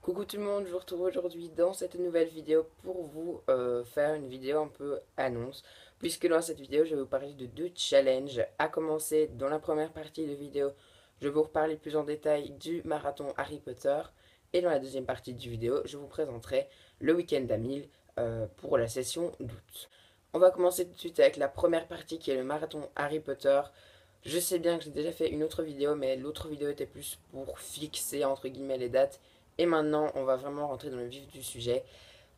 Coucou tout le monde, je vous retrouve aujourd'hui dans cette nouvelle vidéo pour vous faire une vidéo un peu annonce, puisque dans cette vidéo je vais vous parler de deux challenges. À commencer, dans la première partie de vidéo, je vais vous reparler plus en détail du marathon Harry Potter, et dans la deuxième partie du vidéo, je vous présenterai le week-end à 1000 pour la session d'août. On va commencer tout de suite avec la première partie qui est le marathon Harry Potter. Je sais bien que j'ai déjà fait une autre vidéo, mais l'autre vidéo était plus pour fixer entre guillemets les dates. Et maintenant, on va vraiment rentrer dans le vif du sujet.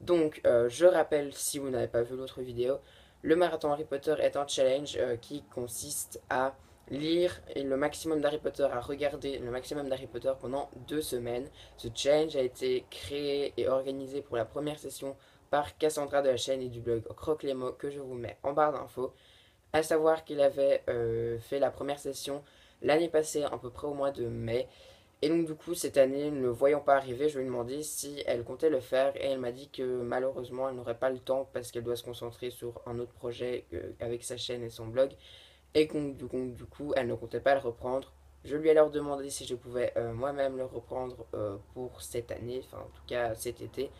Donc, je rappelle, si vous n'avez pas vu l'autre vidéo, le marathon Harry Potter est un challenge qui consiste à lire le maximum d'Harry Potter, à regarder le maximum d'Harry Potter pendant 2 semaines. Ce challenge a été créé et organisé pour la première session par Cassandra de la chaîne et du blog Croque les mots que je vous mets en barre d'infos. À savoir qu'il avait fait la première session l'année passée, à peu près au mois de mai. Et donc du coup, cette année, ne le voyant pas arriver, je lui ai demandé si elle comptait le faire et elle m'a dit que malheureusement, elle n'aurait pas le temps parce qu'elle doit se concentrer sur un autre projet avec sa chaîne et son blog et que du coup, elle ne comptait pas le reprendre. Je lui ai alors demandé si je pouvais moi-même le reprendre pour cette année, enfin en tout cas cet été,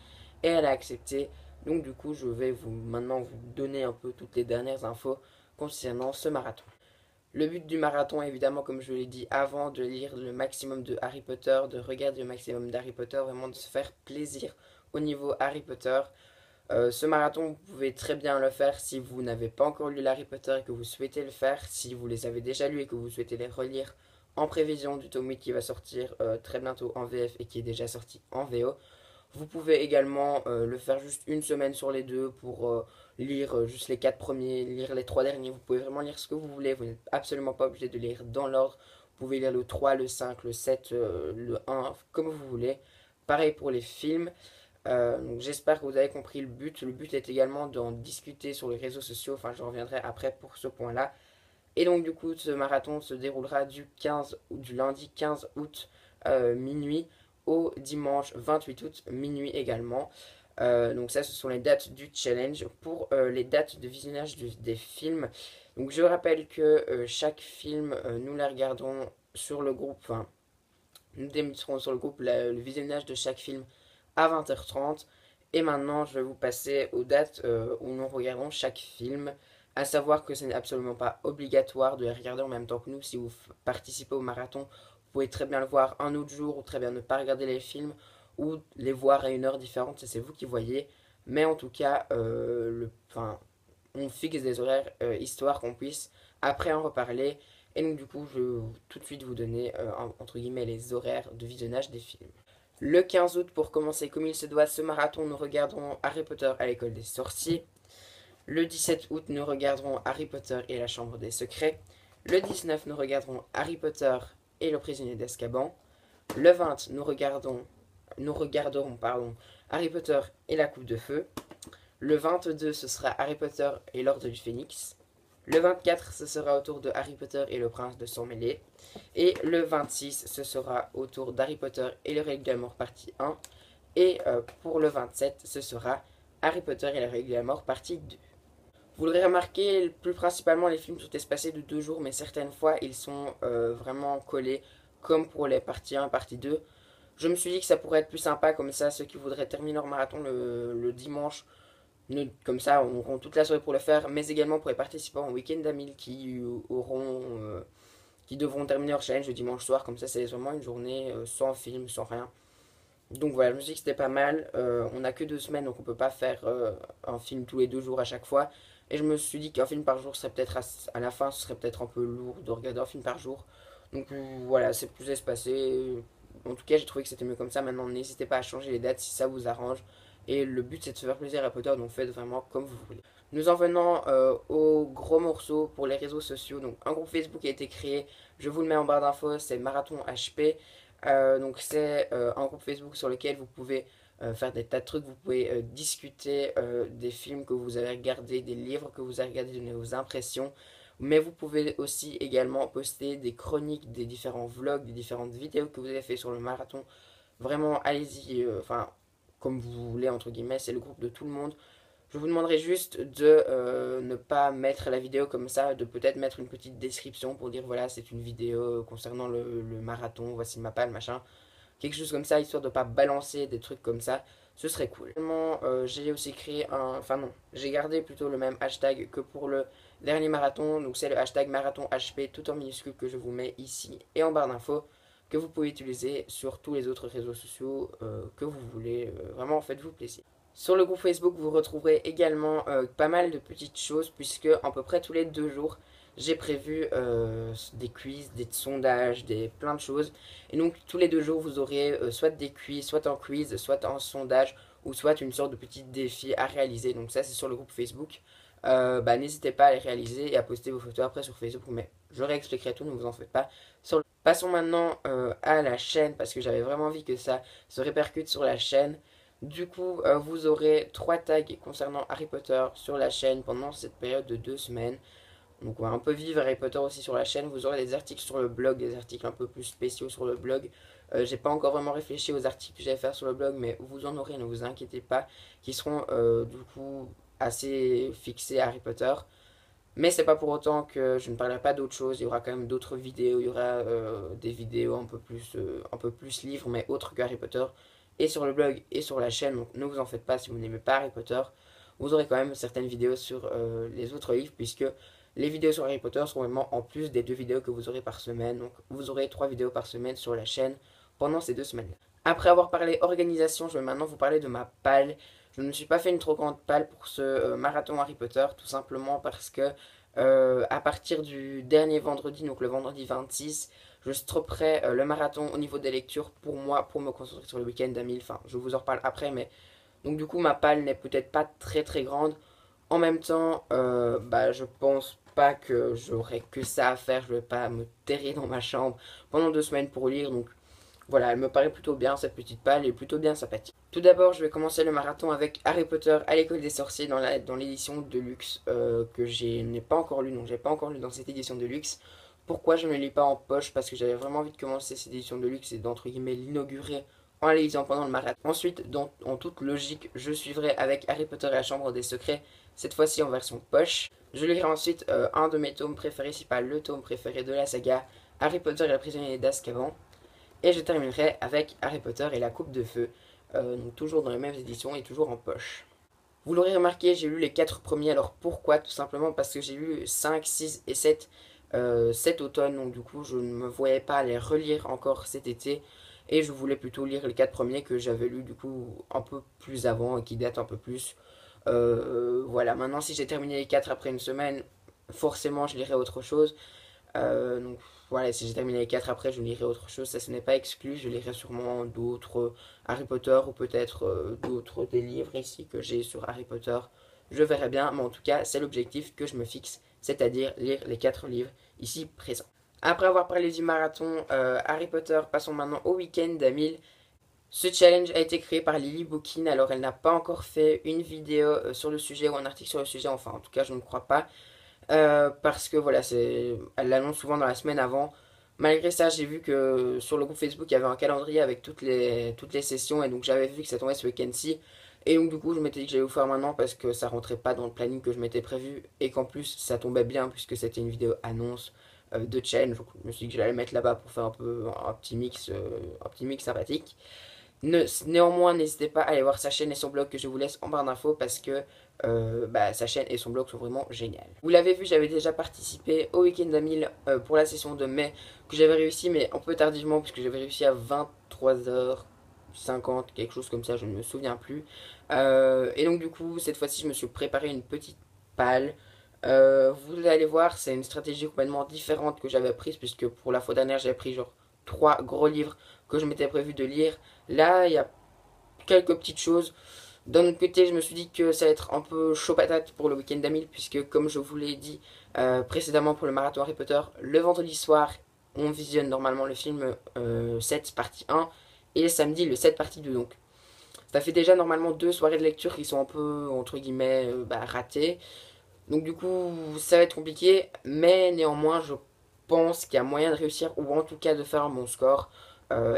et elle a accepté. Donc du coup, je vais maintenant vous donner un peu toutes les dernières infos concernant ce marathon. Le but du marathon, évidemment, comme je l'ai dit avant, de lire le maximum de Harry Potter, de regarder le maximum d'Harry Potter, vraiment de se faire plaisir au niveau Harry Potter. Ce marathon, vous pouvez très bien le faire si vous n'avez pas encore lu Harry Potter et que vous souhaitez le faire, si vous les avez déjà lus et que vous souhaitez les relire en prévision du tome 8 qui va sortir très bientôt en VF et qui est déjà sorti en VO. Vous pouvez également le faire juste une semaine sur les deux pour lire juste les 4 premiers, lire les 3 derniers. Vous pouvez vraiment lire ce que vous voulez. Vous n'êtes absolument pas obligé de lire dans l'ordre. Vous pouvez lire le 3, le 5, le 7, le 1, comme vous voulez. Pareil pour les films. Donc j'espère que vous avez compris le but. Le but est également d'en discuter sur les réseaux sociaux. Enfin, je reviendrai après pour ce point-là. Et donc du coup, ce marathon se déroulera du lundi 15 août minuit au dimanche 28 août minuit également. Donc ça, ce sont les dates du challenge. Pour les dates de visionnage des films, donc je rappelle que chaque film, nous la regardons sur le groupe, enfin, nous débuterons sur le groupe le visionnage de chaque film à 20h30. Et maintenant, je vais vous passer aux dates où nous regardons chaque film. À savoir que ce n'est absolument pas obligatoire de les regarder en même temps que nous. Si vous participez au marathon, vous pouvez très bien le voir un autre jour ou très bien ne pas regarder les films ou les voir à une heure différente. Ça, c'est vous qui voyez. Mais en tout cas, on fixe des horaires histoire qu'on puisse après en reparler. Et donc du coup, je vais tout de suite vous donner entre guillemets les horaires de visionnage des films. Le 15 août, pour commencer comme il se doit ce marathon, nous regarderons Harry Potter à l'école des sorciers. Le 17 août, nous regarderons Harry Potter et la chambre des secrets. Le 19, nous regarderons Harry Potter et le prisonnier d'Azkaban. Le 20, nous regarderons Harry Potter et la coupe de feu. Le 22, ce sera Harry Potter et l'ordre du Phénix. Le 24, ce sera au tour de Harry Potter et le prince de sang mêlé. Et le 26, ce sera au tour d'Harry Potter et le Règle de la mort partie 1. Et pour le 27, ce sera Harry Potter et le Règle de la mort partie 2. Vous l'aurez remarqué, plus principalement les films sont espacés de 2 jours, mais certaines fois ils sont vraiment collés, comme pour les parties 1 et partie 2. Je me suis dit que ça pourrait être plus sympa comme ça, ceux qui voudraient terminer leur marathon le dimanche, comme ça on auront toute la soirée pour le faire, mais également pour les participants au week-end d'Amil qui devront terminer leur challenge le dimanche soir, comme ça c'est vraiment une journée sans film, sans rien. Donc voilà, je me suis dit que c'était pas mal. On n'a que 2 semaines, donc on peut pas faire un film tous les 2 jours à chaque fois. Et je me suis dit qu'un film par jour serait peut-être à la fin, ce serait peut-être un peu lourd de regarder un film par jour. Donc voilà, c'est plus espacé. En tout cas, j'ai trouvé que c'était mieux comme ça. Maintenant, n'hésitez pas à changer les dates si ça vous arrange. Et le but, c'est de se faire plaisir à Potter, donc faites vraiment comme vous voulez. Nous en venons au gros morceau pour les réseaux sociaux. Donc, un groupe Facebook a été créé. Je vous le mets en barre d'infos, c'est Marathon HP. Donc, c'est un groupe Facebook sur lequel vous pouvez faire des tas de trucs. Vous pouvez discuter des films que vous avez regardés, des livres que vous avez regardés, donner vos impressions. Mais vous pouvez aussi également poster des chroniques, des différents vlogs, des différentes vidéos que vous avez fait sur le marathon. Vraiment, allez-y, enfin, comme vous voulez, entre guillemets, c'est le groupe de tout le monde. Je vous demanderai juste de ne pas mettre la vidéo comme ça, de peut-être mettre une petite description pour dire voilà, c'est une vidéo concernant le marathon, voici le mappa, le machin. quelque chose comme ça, histoire de pas balancer des trucs comme ça, ce serait cool. Finalement, j'ai aussi créé enfin non, j'ai gardé plutôt le même hashtag que pour le dernier marathon, donc c'est le hashtag marathon HP tout en minuscule que je vous mets ici et en barre d'infos, que vous pouvez utiliser sur tous les autres réseaux sociaux que vous voulez, vraiment faites-vous plaisir. Sur le groupe Facebook, vous retrouverez également pas mal de petites choses, puisque à peu près tous les 2 jours, j'ai prévu des quiz, des sondages, plein de choses. Et donc, tous les 2 jours, vous aurez soit des quiz, soit un quiz, soit un sondage, ou soit une sorte de petit défi à réaliser. Donc ça, c'est sur le groupe Facebook. N'hésitez pas à les réaliser et à poster vos photos après sur Facebook, mais je réexpliquerai tout, ne vous en faites pas. Passons maintenant à la chaîne, parce que j'avais vraiment envie que ça se répercute sur la chaîne. Du coup, vous aurez 3 tags concernant Harry Potter sur la chaîne pendant cette période de 2 semaines. Donc on va un peu vivre Harry Potter aussi sur la chaîne. Vous aurez des articles sur le blog, des articles un peu plus spéciaux sur le blog. J'ai pas encore vraiment réfléchi aux articles que j'allais faire sur le blog, mais vous en aurez, ne vous inquiétez pas, qui seront du coup assez fixés à Harry Potter. Mais c'est pas pour autant que je ne parlerai pas d'autre chose. Il y aura quand même d'autres vidéos. Il y aura des vidéos un peu plus livres, mais autres que Harry Potter. Et sur le blog et sur la chaîne. Donc ne vous en faites pas si vous n'aimez pas Harry Potter. Vous aurez quand même certaines vidéos sur les autres livres, puisque les vidéos sur Harry Potter seront vraiment en plus des 2 vidéos que vous aurez par semaine. Donc vous aurez 3 vidéos par semaine sur la chaîne pendant ces 2 semaines. Après avoir parlé organisation, je vais maintenant vous parler de ma palle. Je ne me suis pas fait une trop grande palle pour ce marathon Harry Potter, tout simplement parce que à partir du dernier vendredi, donc le vendredi 26, je stopperai le marathon au niveau des lectures pour moi, pour me concentrer sur le week-end d'Amil. Enfin, je vous en reparle après, mais donc du coup, ma palle n'est peut-être pas très très grande. En même temps, je pense pas que j'aurai que ça à faire. Je vais pas me terrer dans ma chambre pendant 2 semaines pour lire, donc voilà, elle me paraît plutôt bien, cette petite palle est plutôt bien sympathique. Tout d'abord, je vais commencer le marathon avec Harry Potter à l'école des sorciers dans l'édition de luxe que je n'ai pas encore lu, donc j'ai pas encore lu dans cette édition de luxe. Pourquoi je ne lis pas en poche? Parce que j'avais vraiment envie de commencer cette édition de luxe et d'entre guillemets l'inaugurer en la lisant pendant le marathon. Ensuite, en toute logique, je suivrai avec Harry Potter et la chambre des secrets, cette fois-ci en version poche. Je lirai ensuite un de mes tomes préférés, si pas le tome préféré de la saga, Harry Potter et la prisonnier d'Azkaban. Et je terminerai avec Harry Potter et la coupe de feu, donc toujours dans les mêmes éditions et toujours en poche. Vous l'aurez remarqué, j'ai lu les 4 premiers, alors pourquoi? Tout simplement parce que j'ai lu 5, 6 et 7 cet automne, donc du coup je ne me voyais pas les relire encore cet été. Et je voulais plutôt lire les 4 premiers que j'avais lus du coup un peu plus avant et qui datent un peu plus. Voilà, maintenant si j'ai terminé les 4 après une semaine, forcément je lirai autre chose. Donc voilà, si j'ai terminé les 4 après, je lirai autre chose. Ça, ce n'est pas exclu. Je lirai sûrement d'autres Harry Potter ou peut-être d'autres des livres ici que j'ai sur Harry Potter. Je verrai bien, mais en tout cas, c'est l'objectif que je me fixe, c'est-à-dire lire les 4 livres ici présents. Après avoir parlé du marathon Harry Potter, passons maintenant au week-end d'Amil. Ce challenge a été créé par Lily Bookin, alors elle n'a pas encore fait une vidéo sur le sujet ou un article sur le sujet, enfin en tout cas je ne crois pas. Parce que voilà, elle l'annonce souvent dans la semaine avant. Malgré ça, j'ai vu que sur le groupe Facebook, il y avait un calendrier avec toutes les sessions, et donc j'avais vu que ça tombait ce week-end-ci. Et donc du coup, je m'étais dit que j'allais vous faire maintenant parce que ça rentrait pas dans le planning que je m'étais prévu, et qu'en plus, ça tombait bien puisque c'était une vidéo annonce de challenge. Donc je me suis dit que j'allais le mettre là-bas pour faire un peu un petit mix sympathique. Néanmoins, n'hésitez pas à aller voir sa chaîne et son blog que je vous laisse en barre d'infos parce que sa chaîne et son blog sont vraiment géniales. Vous l'avez vu, j'avais déjà participé au week-end d'Amil pour la session de mai que j'avais réussi, mais un peu tardivement puisque j'avais réussi à 23h50, quelque chose comme ça, je ne me souviens plus. Et donc du coup, cette fois-ci, je me suis préparé une petite palle. Vous allez voir, c'est une stratégie complètement différente que j'avais prise puisque pour la fois dernière, j'avais pris genre 3 gros livres que je m'étais prévu de lire. Là, il y a quelques petites choses. D'un autre côté, je me suis dit que ça allait être un peu chaud patate pour le week-end d'Amil, puisque comme je vous l'ai dit précédemment pour le marathon Harry Potter, le vendredi soir, on visionne normalement le film 7 partie 1, et le samedi le 7 partie 2. Donc ça fait déjà normalement 2 soirées de lecture qui sont un peu, entre guillemets, ratées. Donc du coup, ça va être compliqué, mais néanmoins, je pense qu'il y a moyen de réussir, ou en tout cas de faire un bon score.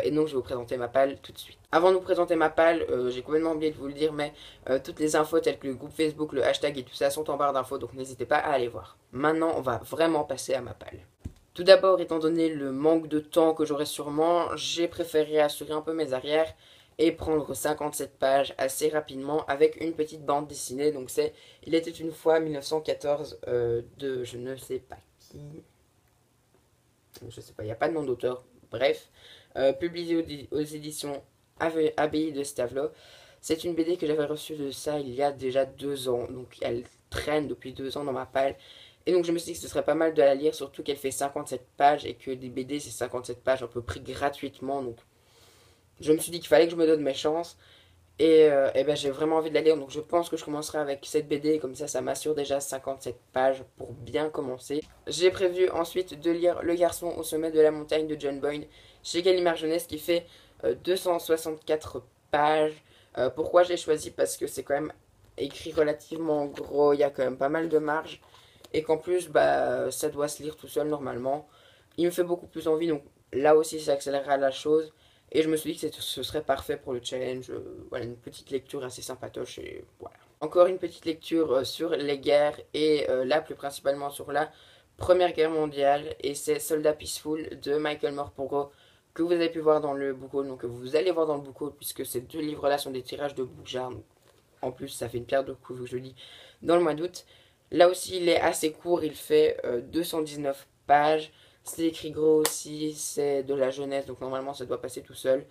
Et donc je vais vous présenter ma palle tout de suite. Avant de vous présenter ma palle, j'ai complètement oublié de vous le dire, mais toutes les infos telles que le groupe Facebook, le hashtag et tout ça sont en barre d'infos, donc n'hésitez pas à aller voir. Maintenant, on va vraiment passer à ma palle. Tout d'abord, étant donné le manque de temps que j'aurais sûrement, j'ai préféré assurer un peu mes arrières et prendre 57 pages assez rapidement avec une petite bande dessinée. Donc c'est Il était une fois 1914 de je ne sais pas qui, je sais pas, il n'y a pas de nom d'auteur, bref, publié aux éditions Abbaye de Stavelot. C'est une BD que j'avais reçue de ça il y a déjà 2 ans, donc elle traîne depuis 2 ans dans ma palle. Et donc je me suis dit que ce serait pas mal de la lire, surtout qu'elle fait 57 pages et que des BD c'est 57 pages un peu pris gratuitement. Donc je me suis dit qu'il fallait que je me donne mes chances. Et ben, j'ai vraiment envie de la lire, donc je pense que je commencerai avec cette BD, comme ça m'assure déjà 57 pages pour bien commencer. J'ai prévu ensuite de lire Le garçon au sommet de la montagne de John Boyne chez Gallimard Jeunesse qui fait 264 pages. Pourquoi j'ai choisi? Parce que c'est quand même écrit relativement gros, il y a quand même pas mal de marge, et qu'en plus bah, ça doit se lire tout seul normalement. Il me fait beaucoup plus envie, donc là aussi ça accélérera la chose. Et je me suis dit que ce serait parfait pour le challenge. Voilà, une petite lecture assez sympatoche. Et voilà. Encore une petite lecture sur les guerres et là plus principalement sur la Première Guerre mondiale. Et c'est Soldat Peaceful de Michael Morpurgo que vous avez pu voir dans le book haul. Donc que vous allez voir dans le book haul puisque ces 2 livres-là sont des tirages de Bookjar. En plus, ça fait une pierre de coups que je lis dans le mois d'août. Là aussi, il est assez court. Il fait 219 pages. C'est écrit gros aussi, c'est de la jeunesse, donc normalement ça doit passer tout seul.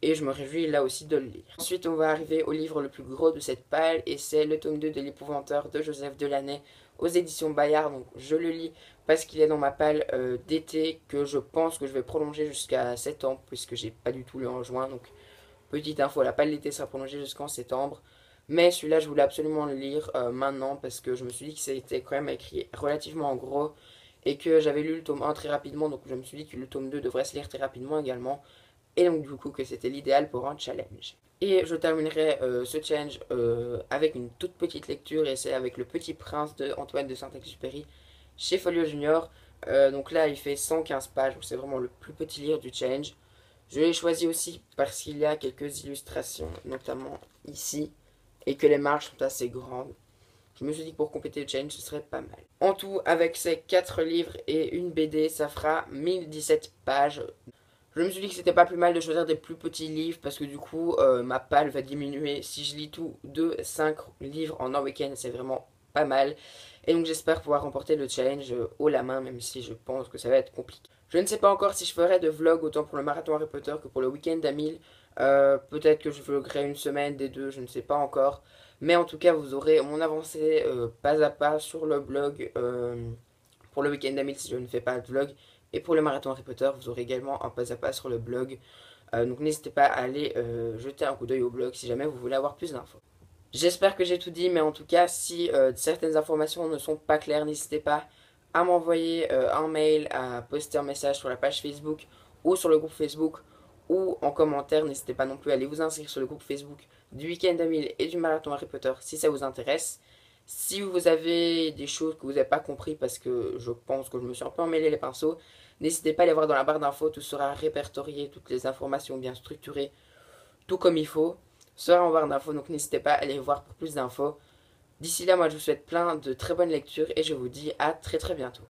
Et je me réjouis là aussi de le lire. Ensuite, on va arriver au livre le plus gros de cette palle, et c'est le tome 2 de l'Épouvanteur de Joseph Delaney aux éditions Bayard. Donc je le lis parce qu'il est dans ma palle d'été, que je pense que je vais prolonger jusqu'à septembre, puisque j'ai pas du tout lu en juin. Donc petite info, la palle d'été sera prolongée jusqu'en septembre. Mais celui-là, je voulais absolument le lire maintenant, parce que je me suis dit que c'était quand même écrit relativement gros et que j'avais lu le tome 1 très rapidement, donc je me suis dit que le tome 2 devrait se lire très rapidement également, et donc du coup que c'était l'idéal pour un challenge. Et je terminerai ce challenge avec une toute petite lecture, et c'est avec Le Petit Prince de Antoine de Saint-Exupéry chez Folio Junior. Donc là il fait 115 pages, donc c'est vraiment le plus petit livre du challenge. Je l'ai choisi aussi parce qu'il y a quelques illustrations, notamment ici, et que les marges sont assez grandes. Je me suis dit que pour compléter le challenge, ce serait pas mal. En tout, avec ces 4 livres et une BD, ça fera 1017 pages. Je me suis dit que c'était pas plus mal de choisir des plus petits livres parce que du coup, ma palle va diminuer. Si je lis tout de 5 livres en un week-end, c'est vraiment pas mal. Et donc j'espère pouvoir remporter le challenge haut la main, même si je pense que ça va être compliqué. Je ne sais pas encore si je ferai de vlog autant pour le marathon Harry Potter que pour le week-end à 1000. Peut-être que je vloggerai une semaine des deux, je ne sais pas encore. Mais en tout cas, vous aurez mon avancée pas à pas sur le blog pour le week-end à 1000 si je ne fais pas de vlog. Et pour le marathon Harry Potter, vous aurez également un pas à pas sur le blog. Donc n'hésitez pas à aller jeter un coup d'œil au blog si jamais vous voulez avoir plus d'infos. J'espère que j'ai tout dit, mais en tout cas, si certaines informations ne sont pas claires, n'hésitez pas à m'envoyer un mail, à poster un message sur la page Facebook ou sur le groupe Facebook ou en commentaire. N'hésitez pas non plus à aller vous inscrire sur le groupe Facebook du Week-end à 1000 et du Marathon Harry Potter si ça vous intéresse. Si vous avez des choses que vous n'avez pas compris parce que je pense que je me suis un peu emmêlé les pinceaux, n'hésitez pas à aller voir dans la barre d'infos, tout sera répertorié, toutes les informations bien structurées, tout comme il faut, sera en barre d'infos, donc n'hésitez pas à aller voir pour plus d'infos. D'ici là, moi je vous souhaite plein de très bonnes lectures et je vous dis à très très bientôt.